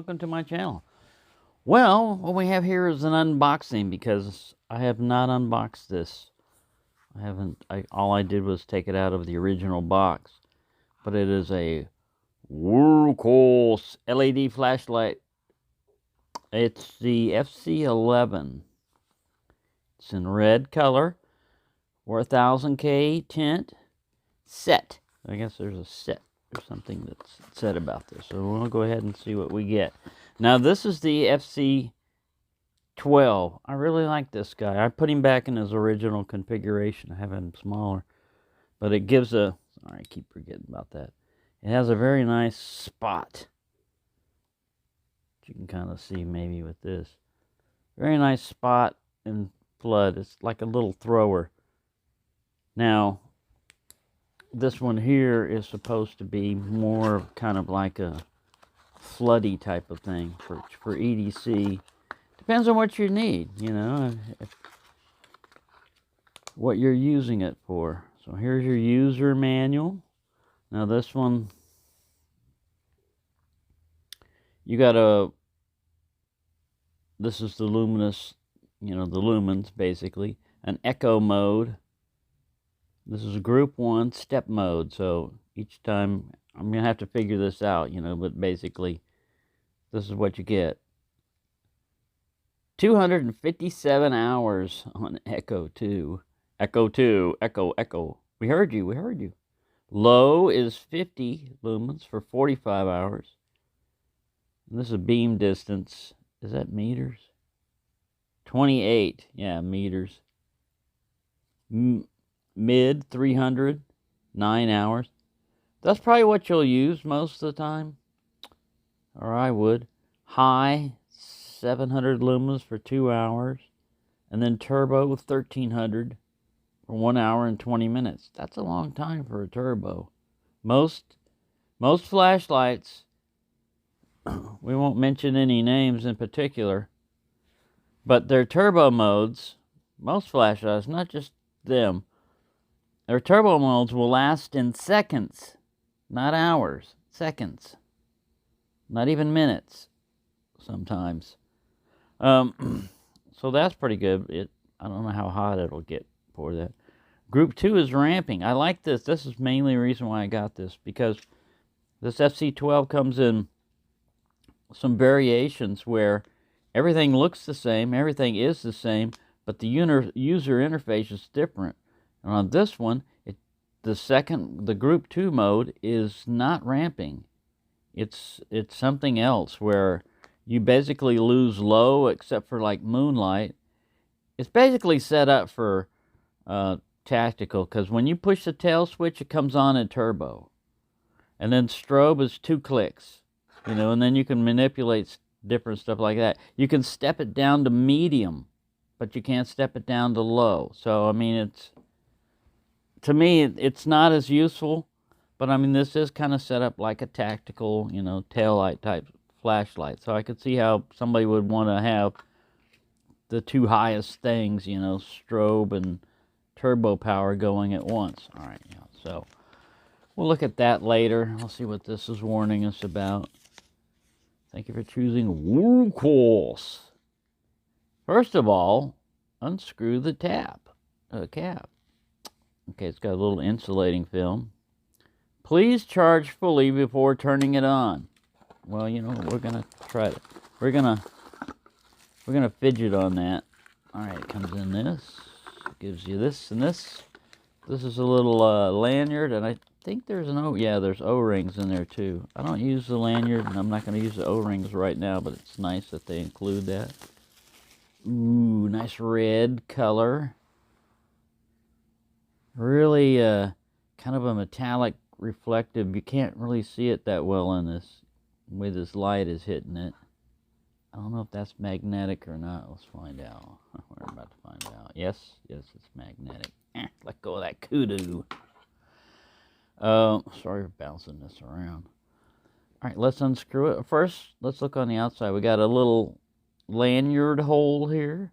welcome to my channel. Well, what we have here is an unboxing because I have not unboxed this. All I did was take it out of the original box. But it is a Wurkkos LED flashlight. It's the FC11. It's in red color, 4000K tint, set. I guess there's a set or something that's said about this. So we'll go ahead and see what we get. Now this is the FC12. I really like this guy. I put him back in his original configuration. I have him smaller. But it gives a... Sorry, I keep forgetting about that. It has a very nice spot. You can kind of see maybe with this. Very nice spot in flood. It's like a little thrower. Now, this one here is supposed to be more kind of like a floody type of thing for EDC. Depends on what you need, you know, what you're using it for. So here's your user manual. Now this one, this is the luminous, you know, the lumens basically. An echo mode. This is group 1 step mode. So each time, I'm going to have to figure this out, you know, but basically this is what you get. 257 hours on Echo 2. Echo 2, Echo, Echo. We heard you, we heard you. Low is 50 lumens for 45 hours. And this is a beam distance. Is that meters? 28, yeah, meters. Mid 300, 9 hours. That's probably what you'll use most of the time. Or I would. High, 700 lumens for 2 hours. And then turbo with 1300 for 1 hour and 20 minutes. That's a long time for a turbo. Most flashlights, we won't mention any names in particular, but their turbo modes, most flashlights, not just them, their turbo modes will last in seconds, not hours, seconds, not even minutes sometimes. So that's pretty good. I don't know how hot it'll get for that. Group 2 is ramping. I like this. This is mainly the reason why I got this, because this FC12 comes in some variations where everything looks the same, everything is the same, but the user interface is different. And on this one, the group 2 mode is not ramping. It's something else where you basically lose low except for like moonlight. It's basically set up for tactical, because when you push the tail switch, it comes on in turbo. And then strobe is 2 clicks, you know, and then you can manipulate different stuff like that. You can step it down to medium, but you can't step it down to low. So, I mean, to me, it's not as useful, but I mean, this is kind of set up like a tactical, you know, taillight type flashlight. So I could see how somebody would want to have the 2 highest things, you know, strobe and turbo power going at once. All right, yeah, so we'll look at that later. We'll see what this is warning us about. Thank you for choosing Wurkkos. First of all, unscrew the cap. Okay, it's got a little insulating film. Please charge fully before turning it on. Well, you know, we're gonna try it. We're gonna fidget on that. All right, it comes in this. It gives you this and this. This is a little lanyard, and I think there's there's O-rings in there too. I don't use the lanyard, and I'm not going to use the O-rings right now, but it's nice that they include that. Ooh, nice red color. Really kind of a metallic reflective. You can't really see it that well in this, the way this light is hitting it. I don't know if that's magnetic or not. Let's find out. We're about to find out. Yes, it's magnetic. Let go of that kudu. Sorry for bouncing this around. All right, let's unscrew it. First, let's look on the outside. We got a little lanyard hole here.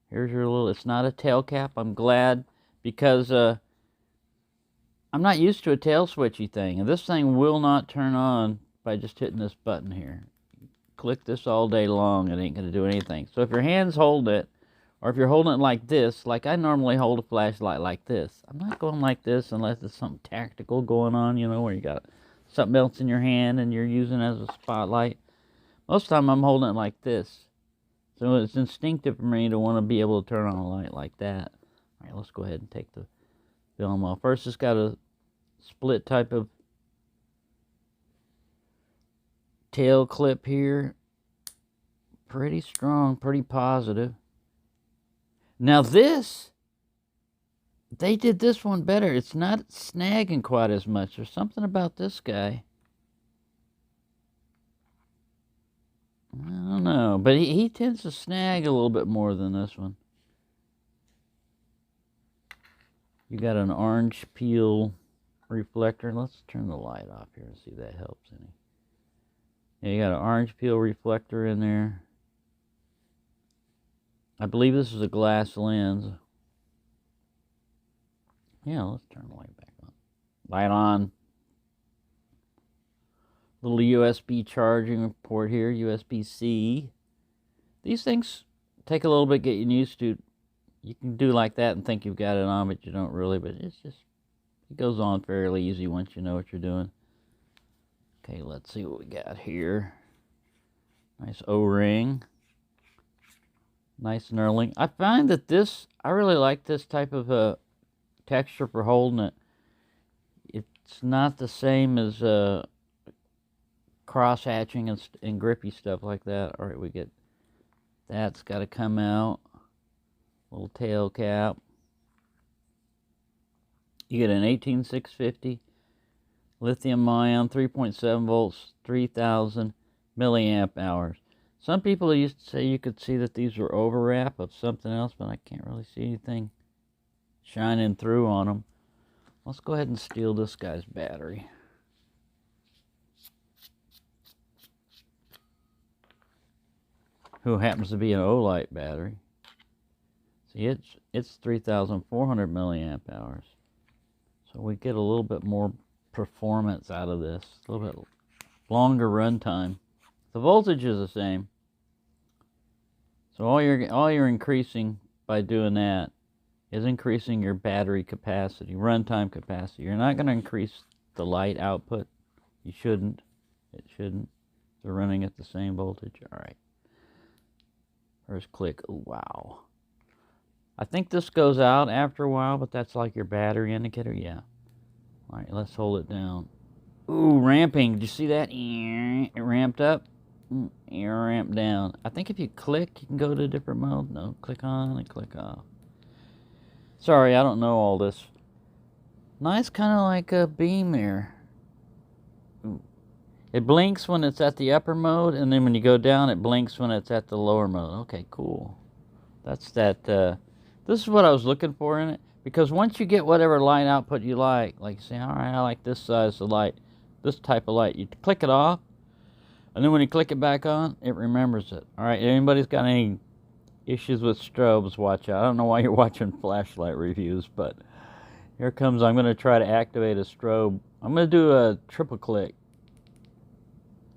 Here's your little, it's not a tail cap. I'm glad, because I'm not used to a tail switchy thing. And this thing will not turn on by just hitting this button here. click this all day long, it ain't going to do anything. So if your hands hold it, or if you're holding it like this, like I normally hold a flashlight like this. I'm not going like this unless it's something tactical going on, you know, where you got something else in your hand and you're using it as a spotlight. Most of the time I'm holding it like this. So it's instinctive for me to want to be able to turn on a light like that. All right, let's go ahead and take the film off. First, it's got a split type of tail clip here. Pretty strong, pretty positive. Now this, they did this one better. It's not snagging quite as much. There's something about this guy. I don't know, but he tends to snag a little bit more than this one. You got an orange peel reflector. Let's turn the light off here and see if that helps any. Yeah, you got an orange peel reflector in there. I believe this is a glass lens. Yeah, let's turn the light back on. Light on. Little USB charging port here, USB-C. These things take a little bit getting used to. You can do like that and think you've got it on, but you don't really. But it's just, it goes on fairly easy once you know what you're doing. Okay, let's see what we got here. Nice O-ring. Nice knurling. I find that this, I really like this type of texture for holding it. It's not the same as cross hatching and grippy stuff like that. All right, we get that's got to come out. Little tail cap. You get an 18650 lithium ion, 3.7 volts, 3000 milliamp hours. Some people used to say you could see that these were overwrap of something else, but I can't really see anything shining through on them. Let's go ahead and steal this guy's battery. Who happens to be an Olight battery. See, it's 3,400 milliamp hours. So we get a little bit more performance out of this. A little bit longer run time. The voltage is the same. So all you're increasing by doing that is increasing your battery capacity, runtime capacity. You're not going to increase the light output. You shouldn't. It shouldn't. They're running at the same voltage. All right. First click. Ooh, wow. I think this goes out after a while, but that's like your battery indicator. Yeah. All right, let's hold it down. Ooh, ramping. Did you see that? It ramped up. It ramped down. I think if you click, you can go to a different mode. No, click on and click off. Sorry, I don't know all this. Nice, kind of like a beam there. Ooh. It blinks when it's at the upper mode, and then when you go down, it blinks when it's at the lower mode. Okay, cool. That's that. This is what I was looking for in it. Because once you get whatever light output you like you say, all right, I like this size of light, this type of light. You click it off, and then when you click it back on, it remembers it. All right, anybody's got any issues with strobes, watch out. I don't know why you're watching flashlight reviews, but here comes, I'm going to try to activate a strobe. I'm going to do a triple click.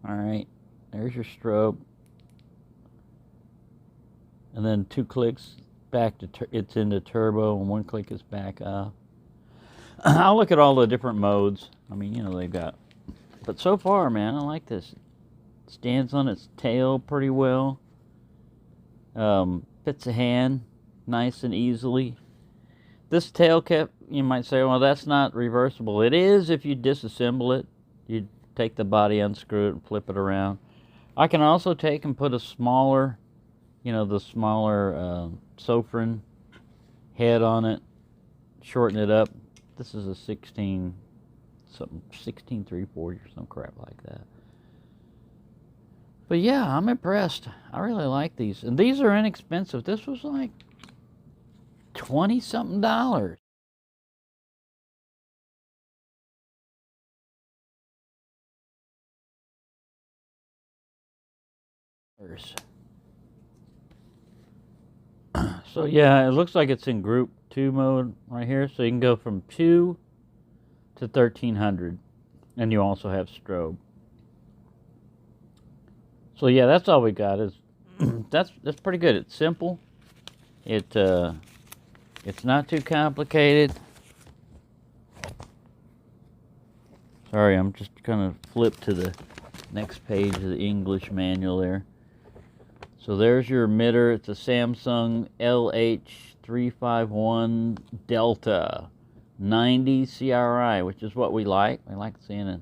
All right, there's your strobe. And then 2 clicks. Back to it's into turbo, and 1 click is back off. I'll look at all the different modes. I mean, you know, they've got. But so far, man, I like this. It stands on its tail pretty well. Fits a hand nice and easily. This tail cap, you might say, well, that's not reversible. It is if you disassemble it. You take the body, unscrew it, and flip it around. I can also take and put a smaller, you know, the smaller Sofrin head on it, shorten it up. This is a 16 340 or some crap like that. But yeah, I'm impressed. I really like these, and these are inexpensive. This was like $20-something. So yeah, it looks like it's in group 2 mode right here. So you can go from 2 to 1300, and you also have strobe. So yeah, that's all we got. Is that's pretty good. It's simple. It's not too complicated. Sorry, I'm just gonna flip to the next page of the English manual there. So there's your emitter. It's a Samsung LH351 Delta 90 CRI, which is what we like. We like seeing it.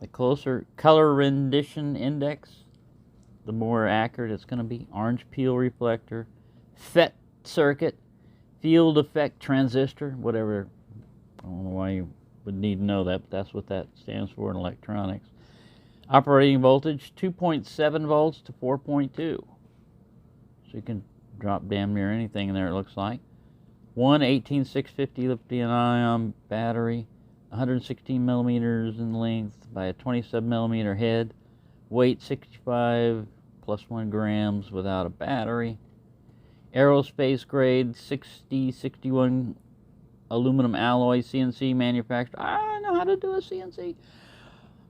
The closer color rendition index, the more accurate it's going to be. Orange peel reflector, FET circuit, field effect transistor, whatever. I don't know why you would need to know that, but that's what that stands for in electronics. Operating voltage, 2.7 volts to 4.2. So you can drop damn near anything in there, it looks like. 18650 lithium-ion battery, 116 millimeters in length by a 27 millimeter head. Weight 65 plus 1 grams without a battery. Aerospace grade 6061 aluminum alloy, CNC manufactured. I know how to do a CNC.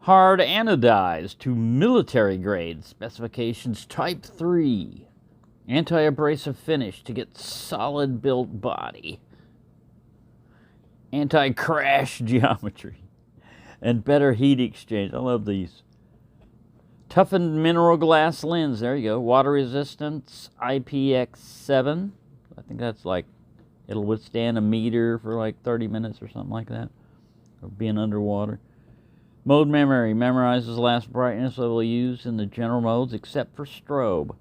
Hard anodized to military grade specifications type 3. Anti-abrasive finish to get solid built body. Anti-crash geometry. And better heat exchange. I love these. Toughened mineral glass lens. There you go. Water resistance IPX7. I think that's like, it'll withstand a meter for like 30 minutes or something like that. Or being underwater. Mode memory. Memorizes the last brightness level used in the general modes except for strobe.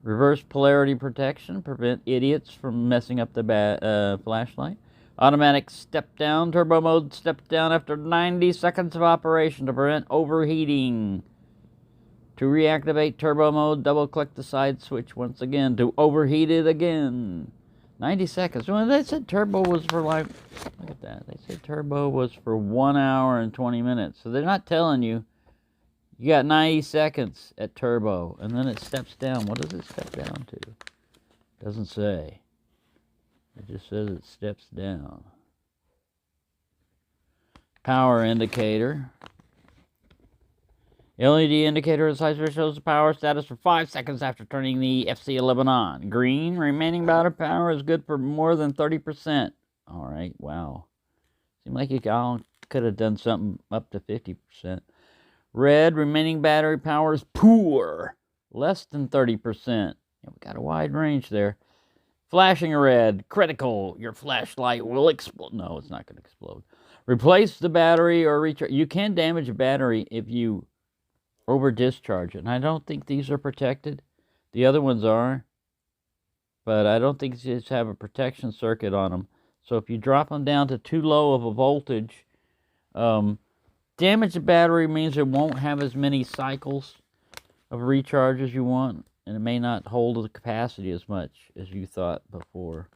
Reverse polarity protection, prevent idiots from messing up the flashlight. Automatic step down, turbo mode steps down after 90 seconds of operation to prevent overheating. To reactivate turbo mode, double click the side switch once again to overheat it again. 90 seconds. Well, they said turbo was for like, look at that. They said turbo was for 1 hour and 20 minutes. So they're not telling you. You got 90 seconds at turbo, and then it steps down. What does it step down to? Doesn't say. It just says it steps down. Power indicator. LED indicator of the side switch shows the power status for 5 seconds after turning the FC11 on. Green, remaining battery power is good for more than 30%. All right, wow. Seemed like you could have done something up to 50%. Red, remaining battery power is poor, less than 30%. Yeah, we got a wide range there. Flashing red, critical. Your flashlight will explode. No, it's not going to explode. Replace the battery or recharge. You can damage a battery if you over discharge it. And I don't think these are protected. The other ones are. But I don't think these have a protection circuit on them. So if you drop them down to too low of a voltage, damage the battery means it won't have as many cycles of recharge as you want, and it may not hold the capacity as much as you thought before.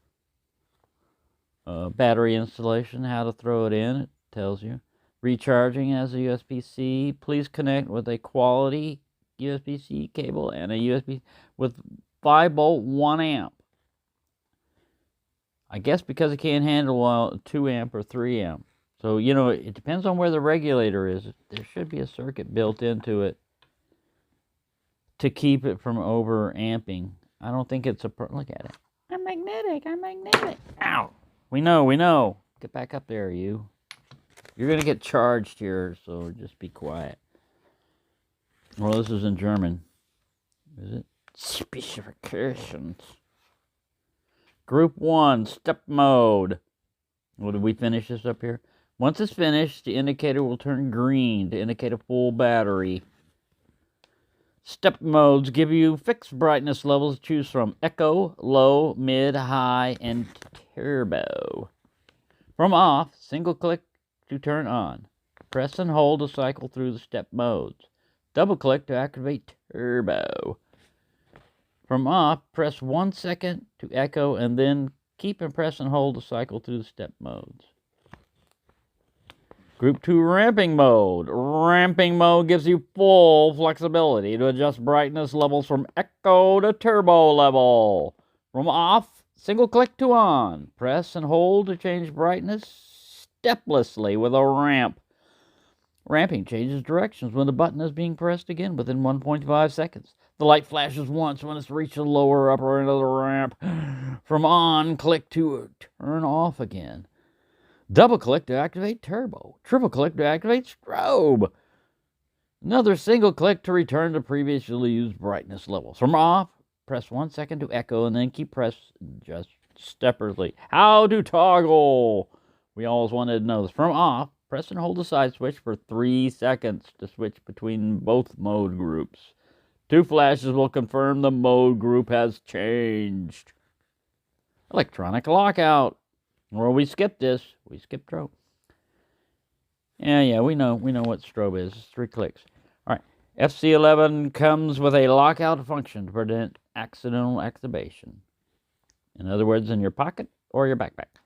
Battery installation, how to throw it in, it tells you. Recharging as a USB-C. Please connect with a quality USB-C cable and a USB with 5 volt 1 amp. I guess because it can't handle 2 amp or 3 amp. So, you know, it depends on where the regulator is. There should be a circuit built into it to keep it from over amping. I don't think it's a... Look at it. I'm magnetic. I'm magnetic. Ow. We know. Get back up there, you. You're going to get charged here, so just be quiet. Well, this is in German. Is it? Specifications. Group 1, step mode. Well, did we finish this up here? Once it's finished, the indicator will turn green to indicate a full battery. Step modes give you fixed brightness levels to choose from: Echo, Low, Mid, High, and Turbo. From off, single click to turn on. Press and hold to cycle through the step modes. Double click to activate Turbo. From off, press 1 second to echo, and then keep and press and hold to cycle through the step modes. Group 2, ramping mode. Ramping mode gives you full flexibility to adjust brightness levels from echo to turbo level. From off, single click to on. Press and hold to change brightness steplessly with a ramp. Ramping changes directions when the button is being pressed again within 1.5 seconds. The light flashes once when it's reached the lower upper end of the ramp. From on, click to turn off again. Double click to activate turbo. Triple click to activate strobe. Another single click to return to previously used brightness levels. From off, press 1 second to echo and then keep press just separately. How to toggle? We always wanted to know this. From off, press and hold the side switch for 3 seconds to switch between both mode groups. 2 flashes will confirm the mode group has changed. Electronic lockout. Well, we skipped this. We skipped strobe. Yeah, we know what strobe is. It's 3 clicks. All right. FC11 comes with a lockout function to prevent accidental activation. In other words, in your pocket or your backpack.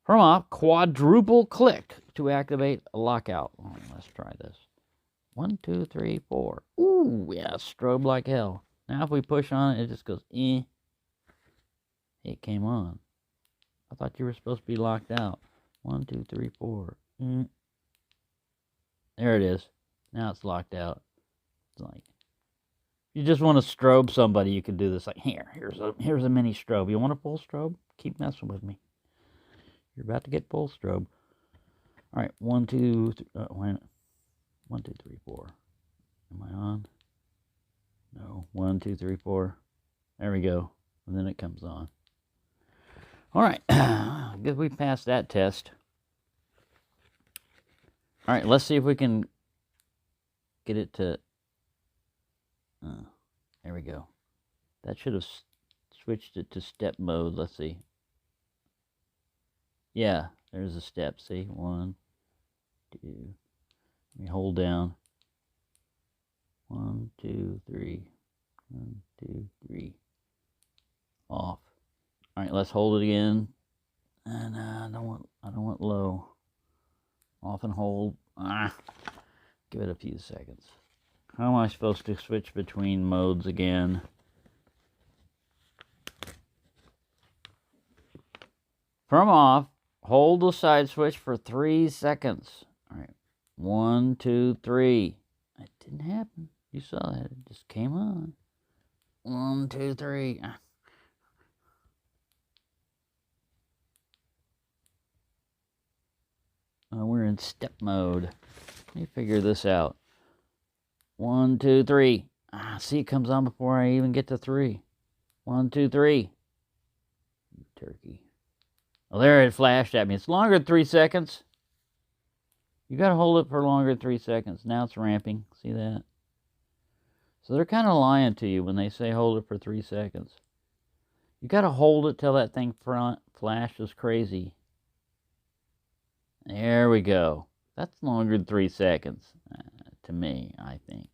From off, quadruple click to activate a lockout. Oh, let's try this. 1, 2, 3, 4. Ooh, yeah, strobe like hell. Now if we push on it, it just goes, eh. It came on. I thought you were supposed to be locked out. 1, 2, 3, 4. There it is. Now it's locked out. It's like, you just want to strobe somebody, you can do this. Like, here's a mini strobe. You want a full strobe? Keep messing with me. You're about to get full strobe. All right, 1, 2, 3, wait a minute. 1, 2, 3, 4. Am I on? No. 1, 2, 3, 4. There we go. And then it comes on. All right. I guess we passed that test. All right, let's see if we can get it to... there we go. That should have switched it to step mode. Let's see. Yeah, there's a step. See? 1, 2. Let me hold down. 1, 2, 3. 1, 2, 3. Off. All right, let's hold it again. And I don't want low. Off and hold. Give it a few seconds. How am I supposed to switch between modes again? From off, hold the side switch for 3 seconds. All right. 1, 2, 3. It didn't happen. You saw that. It just came on. 1, 2, 3. We're in step mode. Let me figure this out. 1, 2, 3. See, it comes on before I even get to 3. 1, 2, 3. Turkey. Oh, there it flashed at me. It's longer than 3 seconds. You got to hold it for longer than 3 seconds. Now it's ramping. See that? So they're kind of lying to you when they say hold it for 3 seconds. You got to hold it till that thing flashes crazy. There we go. That's longer than 3 seconds to me, I think.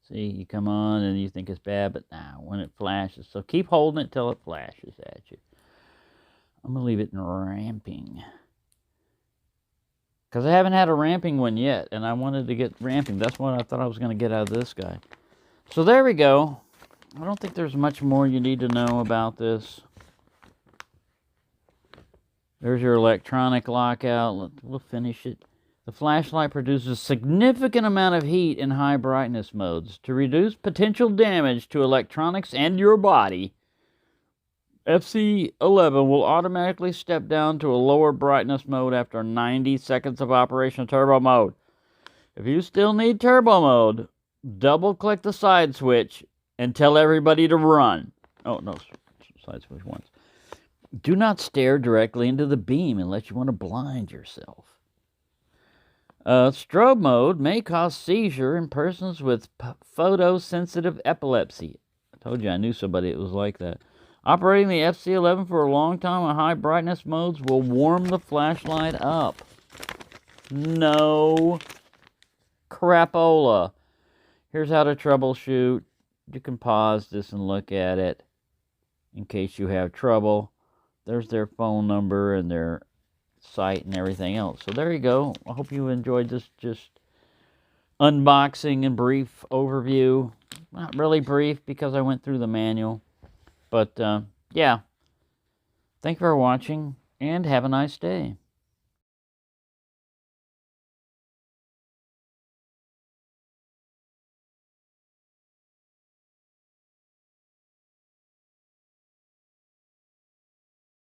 See, you come on and you think it's bad, but when it flashes. So keep holding it till it flashes at you. I'm going to leave it in ramping. Because I haven't had a ramping one yet, and I wanted to get ramping. That's what I thought I was going to get out of this guy. So there we go. I don't think there's much more you need to know about this. There's your electronic lockout. We'll finish it. The flashlight produces a significant amount of heat in high brightness modes. To reduce potential damage to electronics and your body, FC11 will automatically step down to a lower brightness mode after 90 seconds of operation turbo mode. If you still need turbo mode, double-click the side switch and tell everybody to run. Oh, no, side switch once. Do not stare directly into the beam unless you want to blind yourself. Strobe mode may cause seizure in persons with photosensitive epilepsy. I told you I knew somebody that was like that. Operating the FC11 for a long time on high brightness modes will warm the flashlight up. No crapola. Here's how to troubleshoot. You can pause this and look at it in case you have trouble. There's their phone number and their site and everything else. So there you go. I hope you enjoyed this just unboxing and brief overview. Not really brief because I went through the manual. But, yeah. Thank you for watching and have a nice day.